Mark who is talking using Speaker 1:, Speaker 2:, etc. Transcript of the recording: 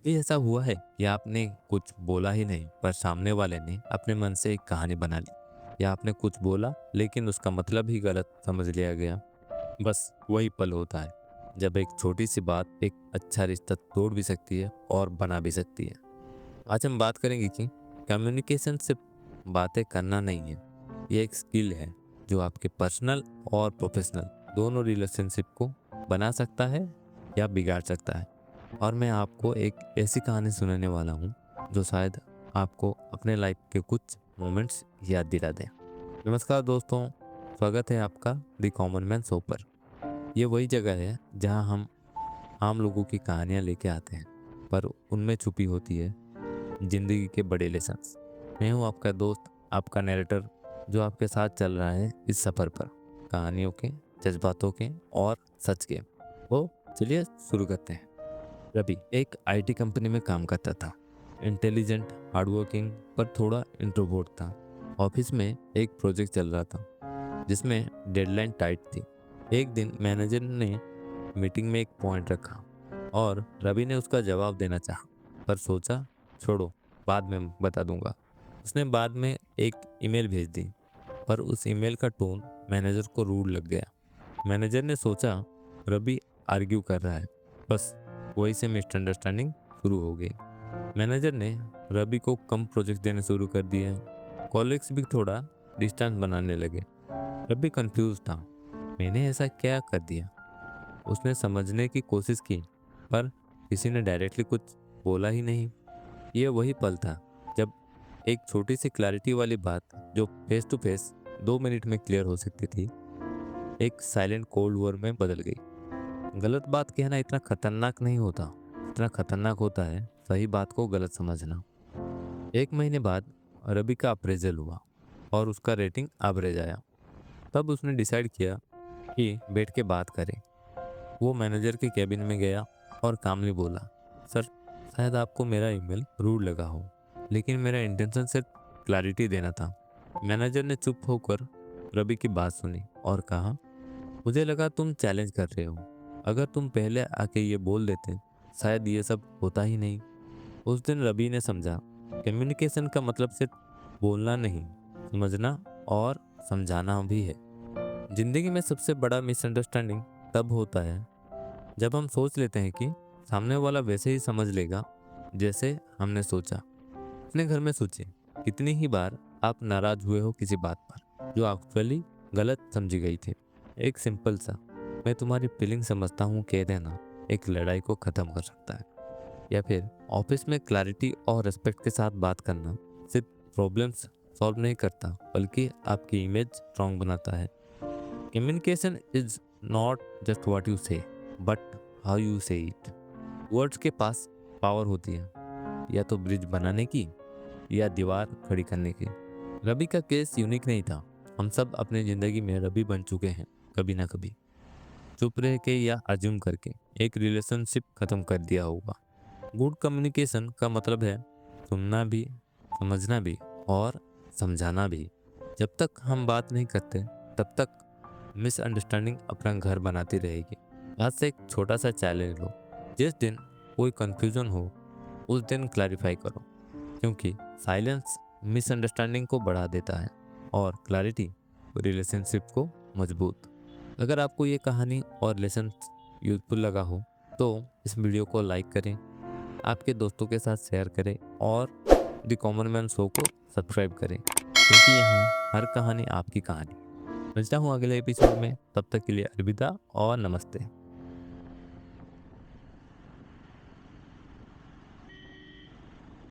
Speaker 1: कभी ऐसा हुआ है कि आपने कुछ बोला ही नहीं पर सामने वाले ने अपने मन से एक कहानी बना ली, या आपने कुछ बोला लेकिन उसका मतलब ही गलत समझ लिया गया। बस वही पल होता है जब एक छोटी सी बात एक अच्छा रिश्ता तोड़ भी सकती है और बना भी सकती है। आज हम बात करेंगे कि कम्युनिकेशन सिर्फ बातें करना नहीं है, ये एक स्किल है जो आपके पर्सनल और प्रोफेशनल दोनों रिलेशनशिप को बना सकता है या बिगाड़ सकता है। और मैं आपको एक ऐसी कहानी सुनाने वाला हूँ जो शायद आपको अपने लाइफ के कुछ मोमेंट्स याद दिला दे। नमस्कार दोस्तों, स्वागत है आपका द कॉमन मैन शो पर। ये वही जगह है जहाँ हम आम लोगों की कहानियाँ लेके आते हैं, पर उनमें छुपी होती है जिंदगी के बड़े लेसन्स। मैं हूँ आपका दोस्त, आपका नैरेटर, जो आपके साथ चल रहा है इस सफ़र पर, कहानियों के, जज्बातों के और सच के। वो चलिए शुरू करते हैं। रवि एक आईटी कंपनी में काम करता था। इंटेलिजेंट, हार्डवर्किंग, पर थोड़ा इंट्रोवर्ट था। ऑफिस में एक प्रोजेक्ट चल रहा था जिसमें डेडलाइन टाइट थी। एक दिन मैनेजर ने मीटिंग में एक पॉइंट रखा और रवि ने उसका जवाब देना चाहा, पर सोचा छोड़ो, बाद में बता दूंगा। उसने बाद में एक ईमेल भेज दी, पर उस ईमेल का टोन मैनेजर को रूड लग गया। मैनेजर ने सोचा रवि आर्ग्यू कर रहा है, बस वही से मिसअंडरस्टैंडिंग शुरू हो गई। मैनेजर ने रवि को कम प्रोजेक्ट देने शुरू कर दिए। कॉलीग्स भी थोड़ा डिस्टेंस बनाने लगे। रवि कंफ्यूज था, मैंने ऐसा क्या कर दिया। उसने समझने की कोशिश की, पर किसी ने डायरेक्टली कुछ बोला ही नहीं। ये वही पल था जब एक छोटी सी क्लैरिटी वाली बात, जो फेस टू फेस 2 मिनट में क्लियर हो सकती थी, एक साइलेंट कोल्ड वॉर में बदल गई। गलत बात कहना इतना खतरनाक नहीं होता, इतना खतरनाक होता है सही बात को गलत समझना। 1 महीने बाद रवि का अप्रेजल हुआ और उसका रेटिंग एवरेज आया। तब उसने डिसाइड किया कि बैठ के बात करें। वो मैनेजर के कैबिन में गया और कामली बोला, सर, शायद आपको मेरा ईमेल रूड लगा हो, लेकिन मेरा इंटेंशन सिर्फ क्लैरिटी देना था। मैनेजर ने चुप होकर रवि की बात सुनी और कहा, मुझे लगा तुम चैलेंज कर रहे हो। अगर तुम पहले आके ये बोल देते, शायद ये सब होता ही नहीं। उस दिन रवि ने समझा कम्युनिकेशन का मतलब सिर्फ बोलना नहीं, समझना और समझाना भी है। जिंदगी में सबसे बड़ा मिसअंडरस्टैंडिंग तब होता है जब हम सोच लेते हैं कि सामने वाला वैसे ही समझ लेगा जैसे हमने सोचा। अपने घर में सोचिए, कितनी ही बार आप नाराज हुए हो किसी बात पर जो एक्चुअली गलत समझी गई थी। एक सिंपल सा मैं तुम्हारी फीलिंग समझता हूँ कह देना एक लड़ाई को खत्म कर सकता है। या फिर ऑफिस में क्लैरिटी और रिस्पेक्ट के साथ बात करना सिर्फ प्रॉब्लम्स सॉल्व नहीं करता, बल्कि आपकी इमेज स्ट्रांग बनाता है। Communication is not just what you से, बट हाउ यू से इट। वर्ड्स के पास पावर होती है, या तो ब्रिज बनाने की या दीवार खड़ी करने की। रवि का केस यूनिक नहीं था। हम सब अपनी जिंदगी में रवि बन चुके हैं, कभी ना कभी चुप रह के या अज्यूम करके एक रिलेशनशिप खत्म कर दिया होगा। गुड कम्युनिकेशन का मतलब है सुनना भी, समझना भी और समझाना भी। जब तक हम बात नहीं करते, तब तक मिसअंडरस्टैंडिंग अपना घर बनाती रहेगी। आज से एक छोटा सा चैलेंज लो, जिस दिन कोई कंफ्यूजन हो उस दिन क्लैरिफाई करो, क्योंकि साइलेंस मिसअंडरस्टैंडिंग को बढ़ा देता है और क्लैरिटी रिलेशनशिप को मजबूत। अगर आपको ये कहानी और लेसन यूजफुल लगा हो तो इस वीडियो को लाइक करें, आपके दोस्तों के साथ शेयर करें और द कॉमन मैन शो को सब्सक्राइब करें, क्योंकि यहाँ हर कहानी आपकी कहानी। मिलता हूँ अगले एपिसोड में, तब तक के लिए अलविदा और नमस्ते।